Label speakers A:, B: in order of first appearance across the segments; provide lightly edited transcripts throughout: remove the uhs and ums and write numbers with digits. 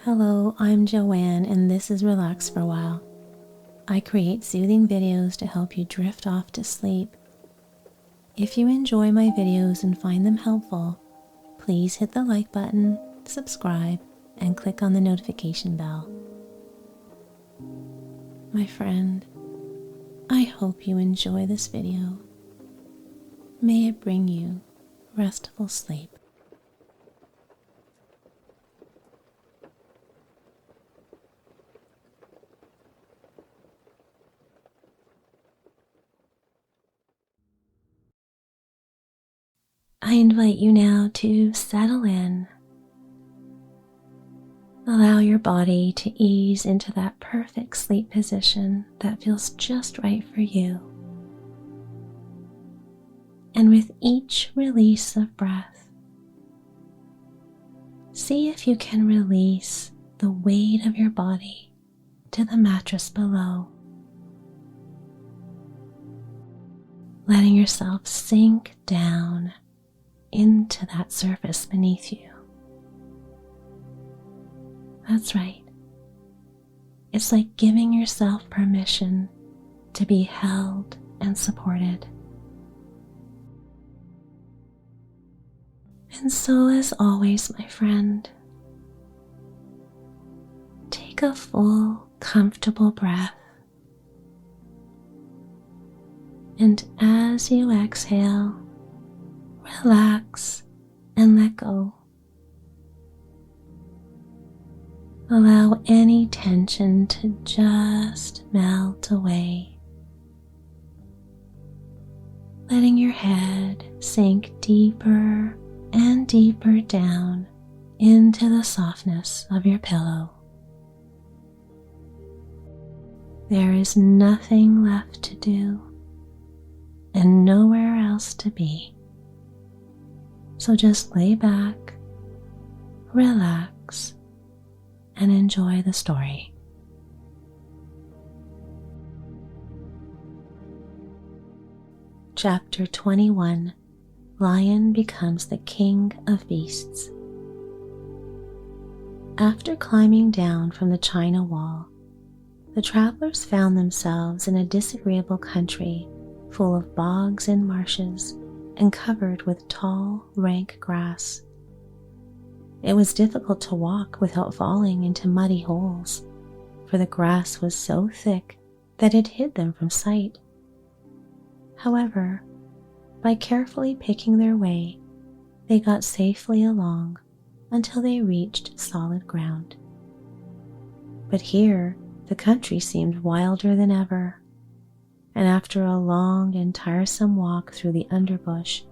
A: Hello, I'm Joanne and this is Relax for a While. I create soothing videos to help you drift off to sleep. If you enjoy my videos and find them helpful, please hit the like button, subscribe, and click on the notification bell. My friend, I hope you enjoy this video. May it bring you restful sleep. I invite you now to settle in. Allow your body to ease into that perfect sleep position that feels just right for you. And with each release of breath, see if you can release the weight of your body to the mattress below, letting yourself sink down into that surface beneath you. That's right. It's like giving yourself permission to be held and supported. And so, as always, my friend, take a full, comfortable breath. And as you exhale, relax and let go. Allow any tension to just melt away, letting your head sink deeper and deeper down into the softness of your pillow. There is nothing left to do and nowhere else to be. So just lay back, relax, and enjoy the story. Chapter 21, Lion Becomes the King of Beasts. After climbing down from the China Wall, the travelers found themselves in a disagreeable country full of bogs and marshes and covered with tall, rank grass. It was difficult to walk without falling into muddy holes, for the grass was so thick that it hid them from sight. However, by carefully picking their way, they got safely along until they reached solid ground. But here, the country seemed wilder than ever, and after a long and tiresome walk through the underbush,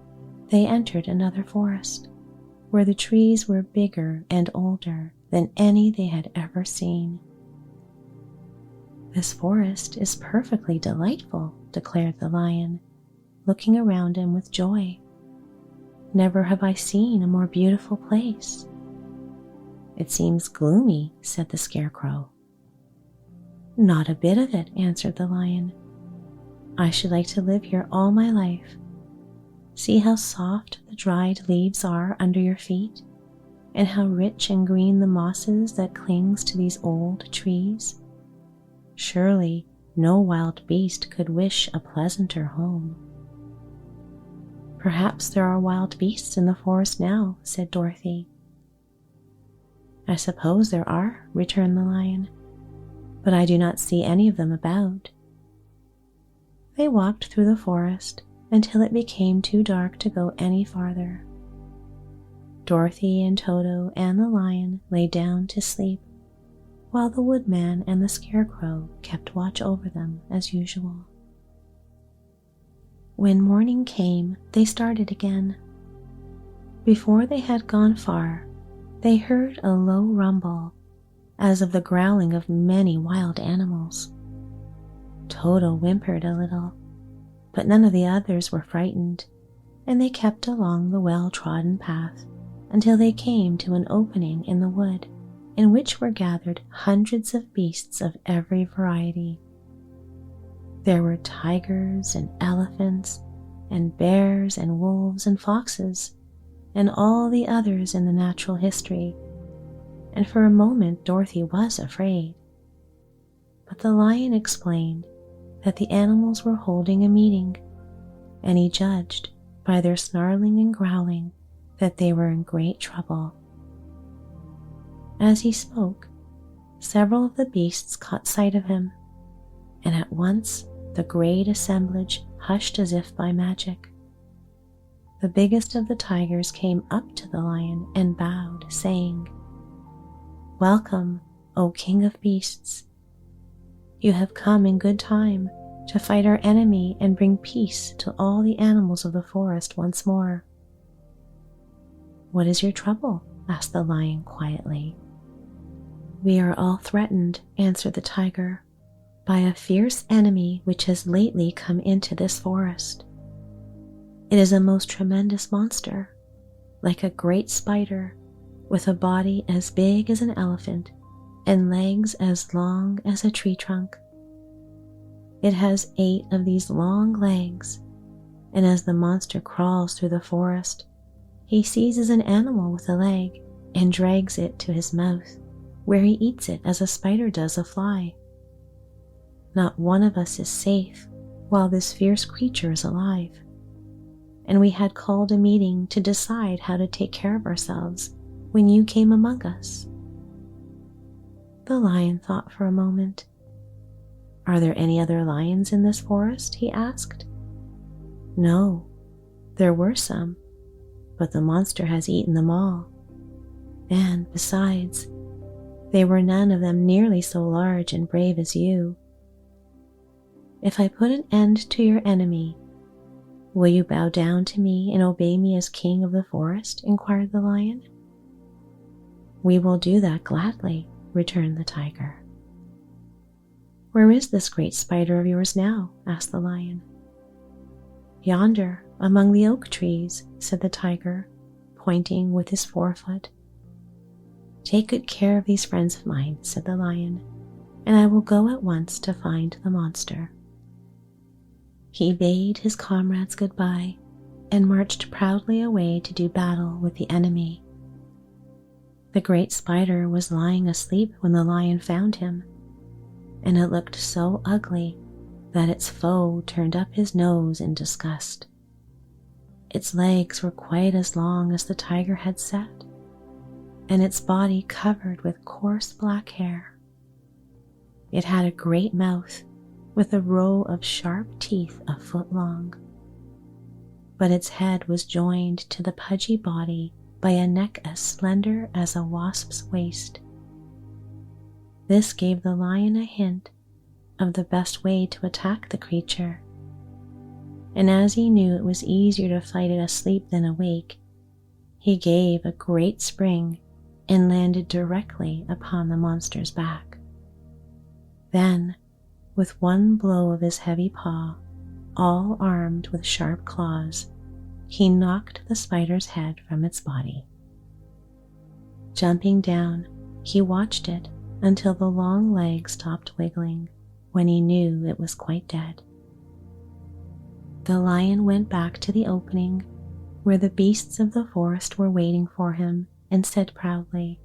A: they entered another forest, where the trees were bigger and older than any they had ever seen. "This forest is perfectly delightful," declared the lion, looking around him with joy. "Never have I seen a more beautiful place." "It seems gloomy," said the scarecrow. "Not a bit of it," answered the lion. "I should like to live here all my life. See how soft the dried leaves are under your feet, and how rich and green the moss is that clings to these old trees. Surely no wild beast could wish a pleasanter home." "Perhaps there are wild beasts in the forest now," said Dorothy. "I suppose there are," returned the lion, "but I do not see any of them about." They walked through the forest until it became too dark to go any farther. Dorothy and Toto and the lion lay down to sleep, while the woodman and the scarecrow kept watch over them as usual. When morning came, they started again. Before they had gone far, they heard a low rumble, as of the growling of many wild animals. Toto whimpered a little, but none of the others were frightened, and they kept along the well-trodden path until they came to an opening in the wood, in which were gathered hundreds of beasts of every variety. There were tigers and elephants, and bears and wolves and foxes, and all the others in the natural history, and for a moment Dorothy was afraid. But the lion explained that the animals were holding a meeting, and he judged by their snarling and growling that they were in great trouble. As he spoke, several of the beasts caught sight of him, and at once the great assemblage hushed as if by magic. The biggest of the tigers came up to the lion and bowed, saying, "Welcome, O King of Beasts. You have come in good time to fight our enemy and bring peace to all the animals of the forest once more." "What is your trouble?" asked the lion quietly. "We are all threatened," answered the tiger, "by a fierce enemy which has lately come into this forest. It is a most tremendous monster, like a great spider, with a body as big as an elephant and legs as long as a tree trunk. It has 8 of these long legs, and as the monster crawls through the forest, he seizes an animal with a leg and drags it to his mouth, where he eats it as a spider does a fly. Not one of us is safe while this fierce creature is alive, and we had called a meeting to decide how to take care of ourselves when you came among us." The lion thought for a moment. "Are there any other lions in this forest?" he asked. "No, there were some, but the monster has eaten them all. And besides, they were none of them nearly so large and brave as you. If I put an end to your enemy, will you bow down to me and obey me as king of the forest?" inquired the lion. "We will do that gladly," returned the tiger. "Where is this great spider of yours now?" asked the lion. "Yonder, among the oak trees," said the tiger, pointing with his forefoot. "Take good care of these friends of mine," said the lion, "and I will go at once to find the monster." He bade his comrades goodbye and marched proudly away to do battle with the enemy. The great spider was lying asleep when the lion found him, and it looked so ugly that its foe turned up his nose in disgust. Its legs were quite as long as the tiger had said, and its body covered with coarse black hair. It had a great mouth with a row of sharp teeth a foot long, but its head was joined to the pudgy body by a neck as slender as a wasp's waist. This gave the lion a hint of the best way to attack the creature, and as he knew it was easier to fight it asleep than awake, he gave a great spring and landed directly upon the monster's back. Then, with one blow of his heavy paw, all armed with sharp claws, he knocked the spider's head from its body. Jumping down, he watched it until the long legs stopped wiggling, when he knew it was quite dead. The lion went back to the opening where the beasts of the forest were waiting for him and said proudly,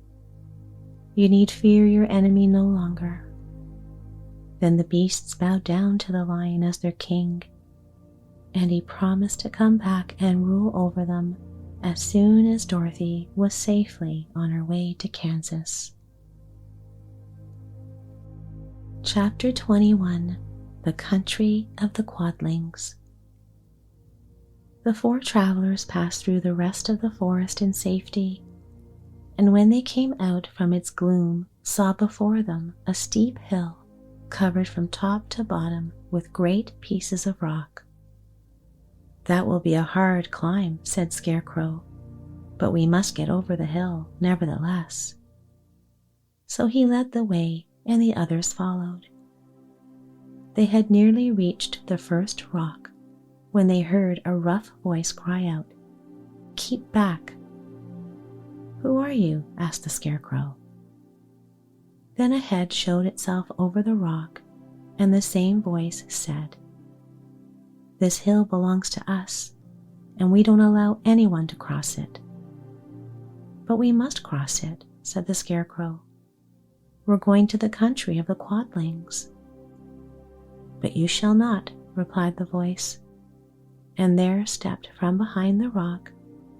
A: "You need fear your enemy no longer." Then the beasts bowed down to the lion as their king, and he promised to come back and rule over them as soon as Dorothy was safely on her way to Kansas. Chapter 21: The Country of the Quadlings. The 4 travelers passed through the rest of the forest in safety, and when they came out from its gloom, saw before them a steep hill covered from top to bottom with great pieces of rock. "That will be a hard climb," said Scarecrow, "but we must get over the hill nevertheless." So he led the way and the others followed. They had nearly reached the first rock when they heard a rough voice cry out, "Keep back!" "Who are you?" asked the Scarecrow. Then a head showed itself over the rock, and the same voice said, "This hill belongs to us, and we don't allow anyone to cross it. But we must cross it said the Scarecrow. "We're going to the country of the Quadlings." "But you shall not," replied the voice, and there stepped from behind the rock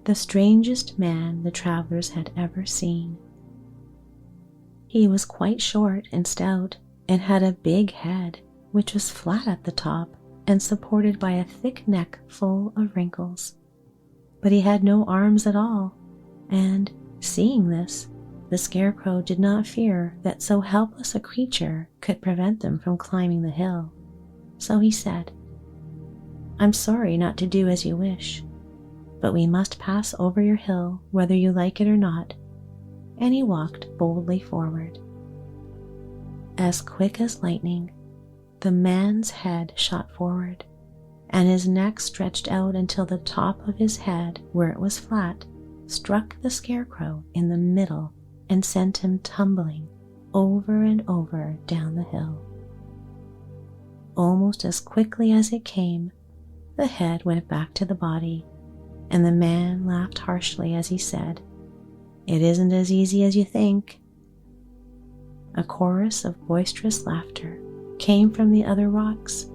A: the strangest man the travelers had ever seen. He was quite short and stout, and had a big head which was flat at the top and supported by a thick neck full of wrinkles. But he had no arms at all, and, seeing this, the Scarecrow did not fear that so helpless a creature could prevent them from climbing the hill. So he said, "I'm sorry not to do as you wish, but we must pass over your hill whether you like it or not," and he walked boldly forward. As quick as lightning, the man's head shot forward, and his neck stretched out until the top of his head, where it was flat, struck the Scarecrow in the middle and sent him tumbling over and over down the hill. Almost as quickly as it came, the head went back to the body, and the man laughed harshly as he said, "It isn't as easy as you think." A chorus of boisterous laughter came from the other rocks,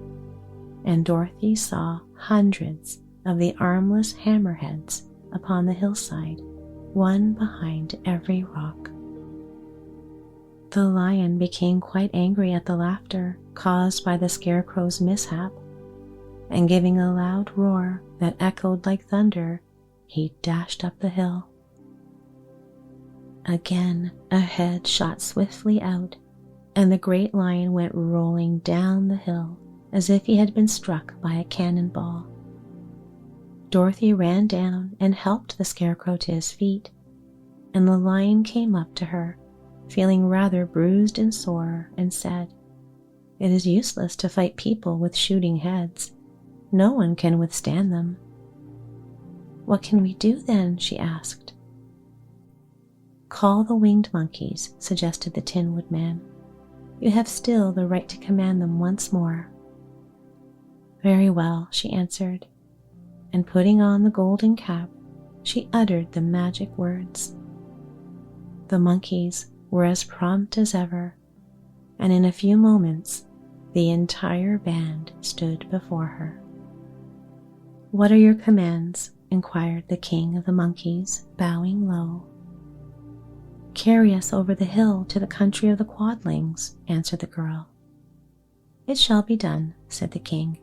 A: and Dorothy saw hundreds of the armless Hammerheads upon the hillside, one behind every rock. The lion became quite angry at the laughter caused by the Scarecrow's mishap, and giving a loud roar that echoed like thunder, he dashed up the hill. Again, a head shot swiftly out, and the great lion went rolling down the hill as if he had been struck by a cannonball. Dorothy ran down and helped the Scarecrow to his feet, and the lion came up to her, feeling rather bruised and sore, and said, "It is useless to fight people with shooting heads. No one can withstand them." "What can we do then?" she asked. "Call the winged monkeys," suggested the Tin Woodman. "You have still the right to command them once more." "Very well," she answered, and putting on the golden cap, she uttered the magic words. The monkeys were as prompt as ever, and in a few moments the entire band stood before her. "What are your commands?" inquired the king of the monkeys, bowing low. "Carry us over the hill to the country of the Quadlings," answered the girl. "It shall be done," said the king,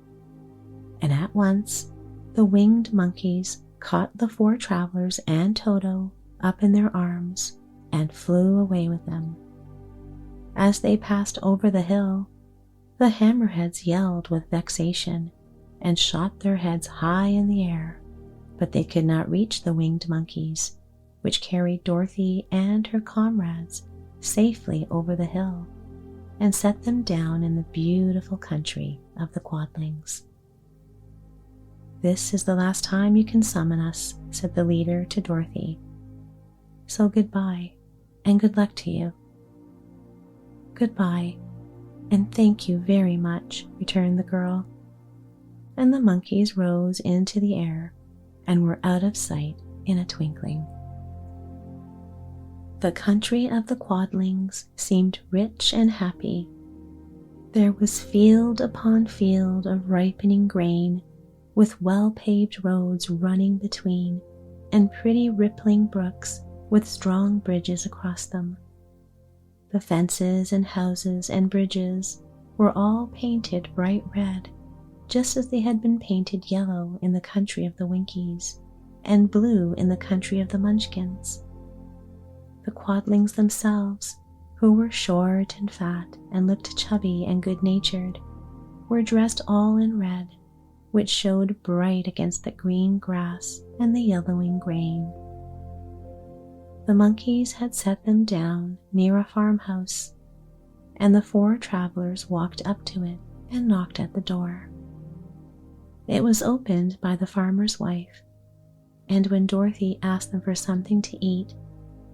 A: and at once the winged monkeys caught the four travelers and Toto up in their arms and flew away with them. As they passed over the hill, the Hammerheads yelled with vexation and shot their heads high in the air, but they could not reach the winged monkeys, which carried Dorothy and her comrades safely over the hill and set them down in the beautiful country of the Quadlings. "This is the last time you can summon us," said the leader to Dorothy. "So goodbye, and good luck to you." "Goodbye, and thank you very much," returned the girl, and the monkeys rose into the air and were out of sight in a twinkling. The country of the Quadlings seemed rich and happy. There was field upon field of ripening grain, with well-paved roads running between, and pretty rippling brooks with strong bridges across them. The fences and houses and bridges were all painted bright red, just as they had been painted yellow in the country of the Winkies, and blue in the country of the Munchkins. The Quadlings themselves, who were short and fat and looked chubby and good-natured, were dressed all in red, which showed bright against the green grass and the yellowing grain. The monkeys had set them down near a farmhouse, and the four travelers walked up to it and knocked at the door. It was opened by the farmer's wife, and when Dorothy asked them for something to eat,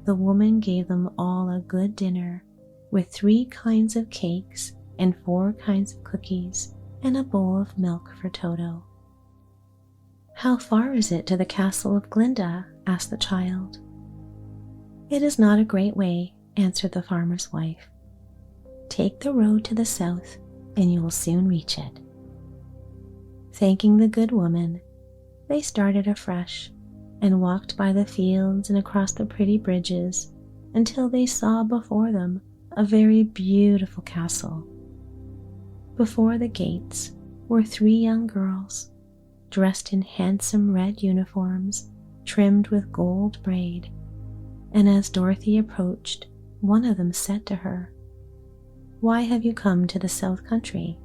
A: the woman gave them all a good dinner, with 3 kinds of cakes and 4 kinds of cookies and a bowl of milk for Toto. "How far is it to the castle of Glinda?" asked the child. "It is not a great way," answered the farmer's wife. "Take the road to the south, and you will soon reach it." Thanking the good woman, they started afresh and walked by the fields and across the pretty bridges until they saw before them a very beautiful castle. Before the gates were 3 young girls, dressed in handsome red uniforms trimmed with gold braid, and as Dorothy approached, one of them said to her, "Why have you come to the South Country?"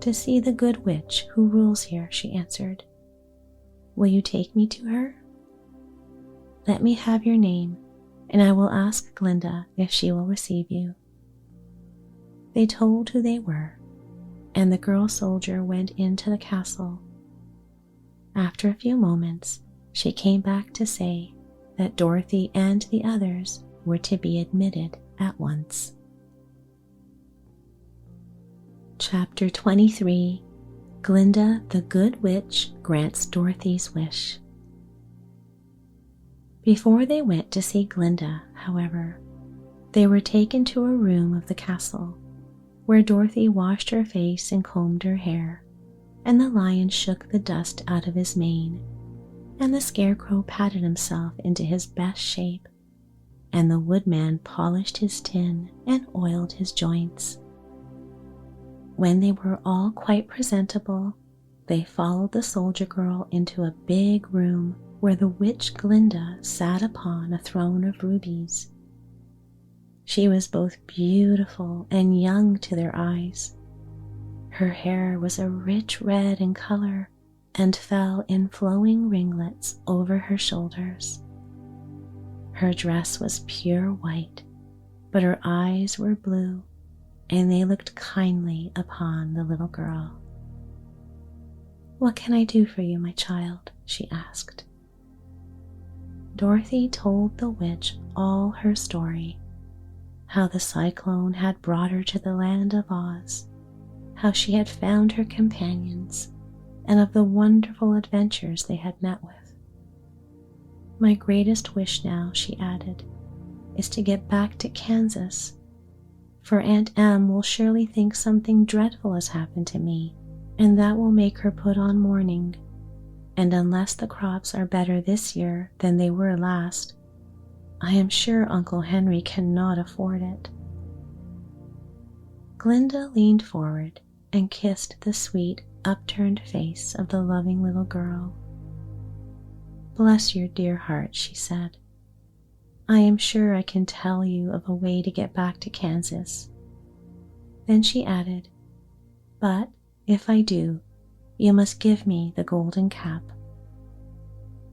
A: "To see the good witch who rules here," she answered. "Will you take me to her?" "Let me have your name, and I will ask Glinda if she will receive you." They told who they were, and the girl soldier went into the castle. After a few moments, she came back to say that Dorothy and the others were to be admitted at once. Chapter 23. Glinda the Good Witch Grants Dorothy's Wish. Before they went to see Glinda, however, they were taken to a room of the castle, where Dorothy washed her face and combed her hair, and the lion shook the dust out of his mane, and the scarecrow patted himself into his best shape, and the woodman polished his tin and oiled his joints. When they were all quite presentable, they followed the soldier girl into a big room where the witch Glinda sat upon a throne of rubies. She was both beautiful and young to their eyes. Her hair was a rich red in color and fell in flowing ringlets over her shoulders. Her dress was pure white, but her eyes were blue, and they looked kindly upon the little girl. "What can I do for you, my child?" she asked. Dorothy told the witch all her story, how the cyclone had brought her to the land of Oz, how she had found her companions, and of the wonderful adventures they had met with. "My greatest wish now," she added, "is to get back to Kansas, for Aunt Em will surely think something dreadful has happened to me, and that will make her put on mourning, and unless the crops are better this year than they were last, I am sure Uncle Henry cannot afford it." Glinda leaned forward and kissed the sweet, upturned face of the loving little girl. "Bless your dear heart," she said. "I am sure I can tell you of a way to get back to Kansas." Then she added, "But if I do, you must give me the golden cap."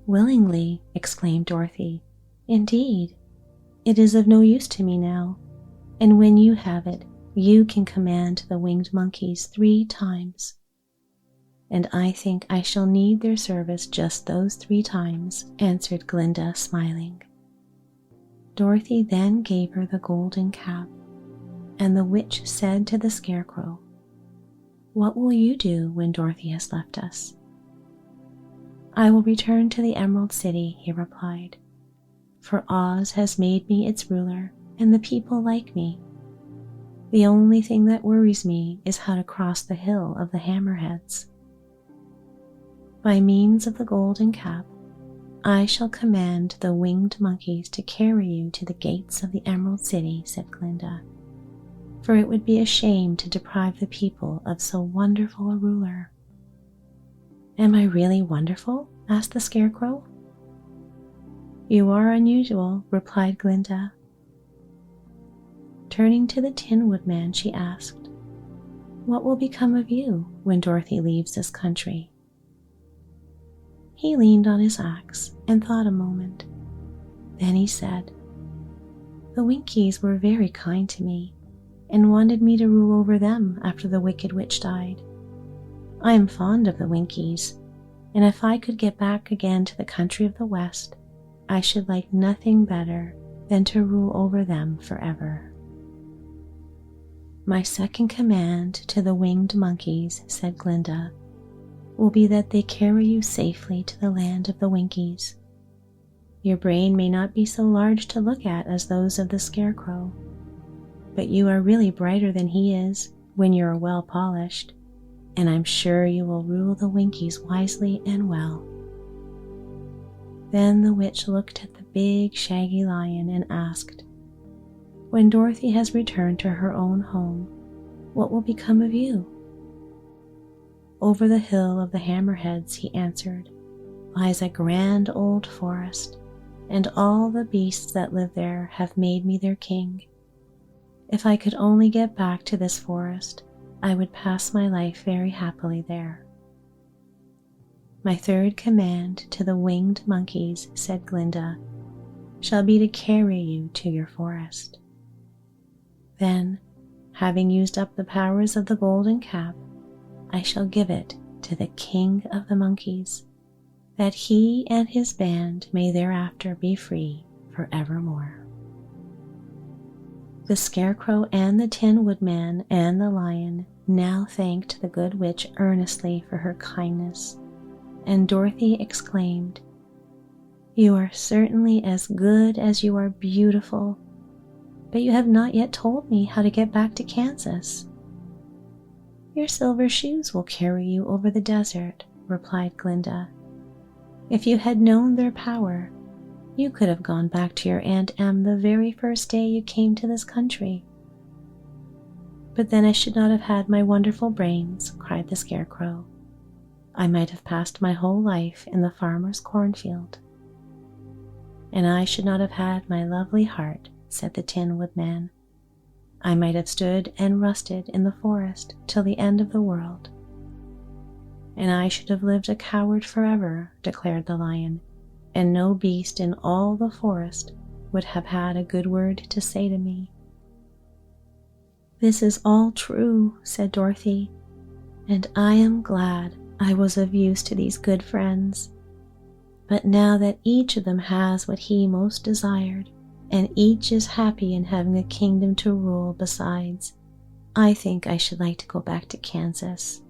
A: "Willingly," exclaimed Dorothy. "Indeed, it is of no use to me now, and when you have it, you can command the winged monkeys 3 times. And I think I shall need their service just those 3 times," answered Glinda, smiling. Dorothy then gave her the golden cap, and the witch said to the scarecrow, "What will you do when Dorothy has left us?" "I will return to the Emerald City," he replied, "for Oz has made me its ruler, and the people like me. The only thing that worries me is how to cross the hill of the Hammerheads." "By means of the golden cap, I shall command the winged monkeys to carry you to the gates of the Emerald City," said Glinda, "for it would be a shame to deprive the people of so wonderful a ruler." "Am I really wonderful?" asked the scarecrow. "You are unusual," replied Glinda. Turning to the Tin Woodman, she asked, "What will become of you when Dorothy leaves this country?" He leaned on his axe and thought a moment. Then he said, "The Winkies were very kind to me and wanted me to rule over them after the Wicked Witch died. I am fond of the Winkies, and if I could get back again to the country of the West, I should like nothing better than to rule over them forever." "My second command to the winged monkeys," said Glinda, "will be that they carry you safely to the land of the Winkies. Your brain may not be so large to look at as those of the Scarecrow, but you are really brighter than he is when you are well polished, and I'm sure you will rule the Winkies wisely and well." Then the witch looked at the big shaggy lion and asked, "When Dorothy has returned to her own home, what will become of you?" "Over the hill of the Hammerheads," he answered, "lies a grand old forest, and all the beasts that live there have made me their king. If I could only get back to this forest, I would pass my life very happily there." "My third command to the winged monkeys," said Glinda, "shall be to carry you to your forest. Then, having used up the powers of the golden cap, I shall give it to the King of the Monkeys, that he and his band may thereafter be free forevermore." The Scarecrow and the Tin Woodman and the Lion now thanked the good witch earnestly for her kindness, and Dorothy exclaimed, "You are certainly as good as you are beautiful, but you have not yet told me how to get back to Kansas." "Your silver shoes will carry you over the desert," replied Glinda. "If you had known their power, you could have gone back to your Aunt Em the very first day you came to this country." "But then I should not have had my wonderful brains," cried the Scarecrow. "I might have passed my whole life in the farmer's cornfield." "And I should not have had my lovely heart," said the Tin Woodman. "I might have stood and rusted in the forest till the end of the world." "And I should have lived a coward forever," declared the Lion, "and no beast in all the forest would have had a good word to say to me." "This is all true," said Dorothy, "and I am glad I was of use to these good friends. But now that each of them has what he most desired, and each is happy in having a kingdom to rule besides, I think I should like to go back to Kansas."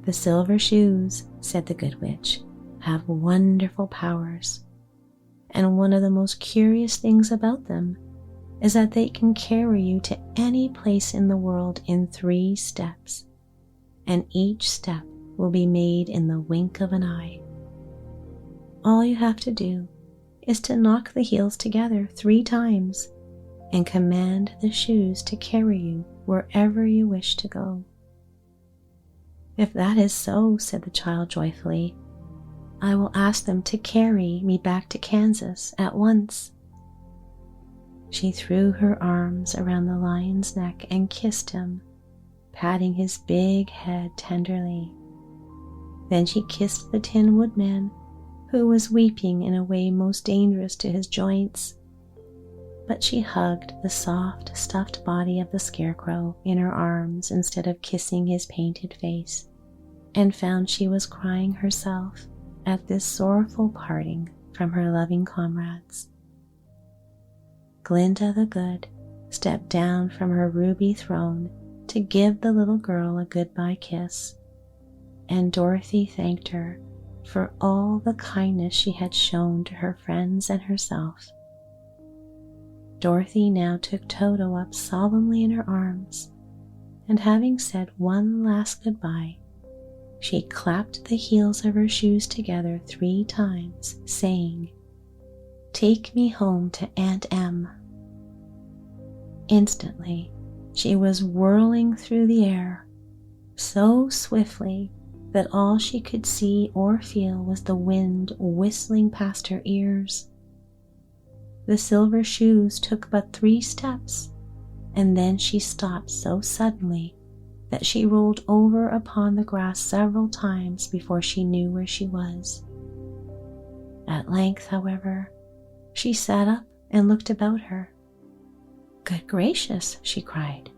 A: "The silver shoes," said the good witch, "have wonderful powers, and one of the most curious things about them is that they can carry you to any place in the world in 3 steps, and each step will be made in the wink of an eye. All you have to do is to knock the heels together 3 times and command the shoes to carry you wherever you wish to go." "If that is so," said the child joyfully, "I will ask them to carry me back to Kansas at once." She threw her arms around the lion's neck and kissed him, patting his big head tenderly. Then she kissed the Tin Woodman, who was weeping in a way most dangerous to his joints. But she hugged the soft, stuffed body of the Scarecrow in her arms instead of kissing his painted face, and found she was crying herself at this sorrowful parting from her loving comrades. Glinda the Good stepped down from her ruby throne to give the little girl a goodbye kiss, and Dorothy thanked her for all the kindness she had shown to her friends and herself. Dorothy now took Toto up solemnly in her arms, and having said one last goodbye, she clapped the heels of her shoes together 3 times, saying, "Take me home to Aunt Em." Instantly, she was whirling through the air, so swiftly that all she could see or feel was the wind whistling past her ears. The silver shoes took but 3 steps, and then she stopped so suddenly that she rolled over upon the grass several times before she knew where she was. At length, however, she sat up and looked about her. "Good gracious!" she cried,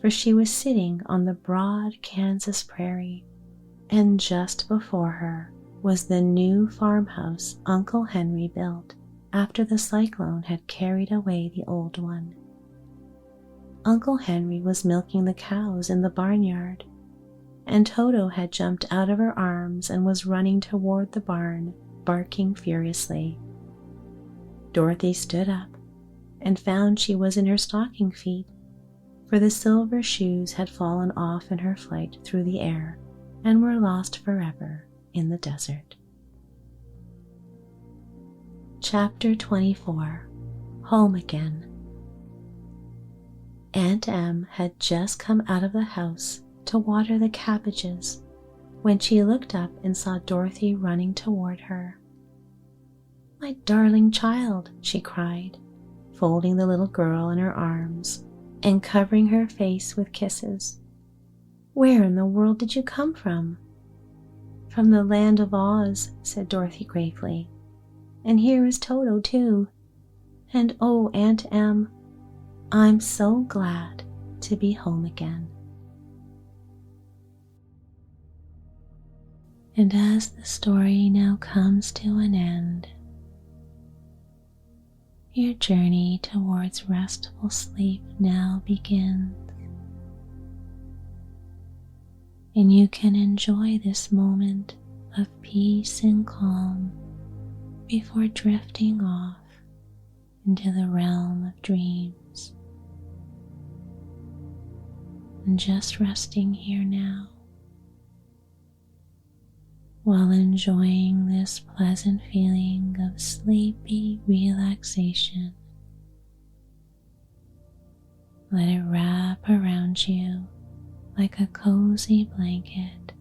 A: for she was sitting on the broad Kansas prairie, and just before her was the new farmhouse Uncle Henry built after the cyclone had carried away the old one. Uncle Henry was milking the cows in the barnyard, and Toto had jumped out of her arms and was running toward the barn barking furiously. Dorothy stood up and found she was in her stocking feet, for the silver shoes had fallen off in her flight through the air and were lost forever in the desert. Chapter 24. Home Again. Aunt Em had just come out of the house to water the cabbages when she looked up and saw Dorothy running toward her. "My darling child," she cried, folding the little girl in her arms and covering her face with kisses. "Where in the world did you come from?" "From the land of Oz," said Dorothy gravely. "And here is Toto, too. And oh, Aunt Em, I'm so glad to be home again." And as the story now comes to an end, your journey towards restful sleep now begins. And you can enjoy this moment of peace and calm before drifting off into the realm of dreams. And just resting here now, while enjoying this pleasant feeling of sleepy relaxation. Let it wrap around you like a cozy blanket,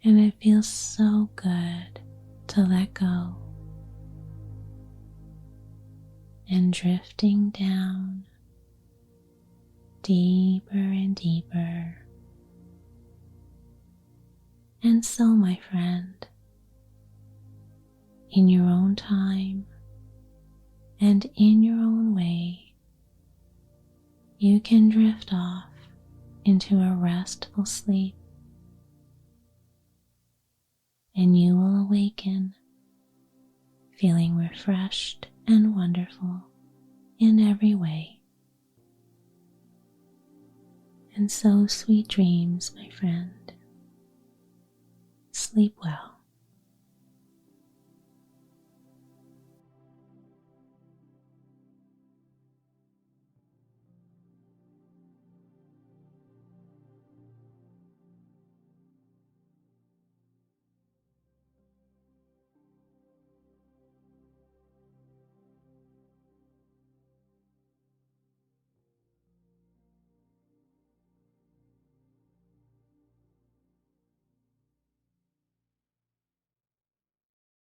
A: and it feels so good to let go and drifting down deeper and deeper. And so, my friend, in your own time and in your own way, you can drift off into a restful sleep, and you will awaken feeling refreshed and wonderful in every way. And so, sweet dreams, my friend. Sleep well.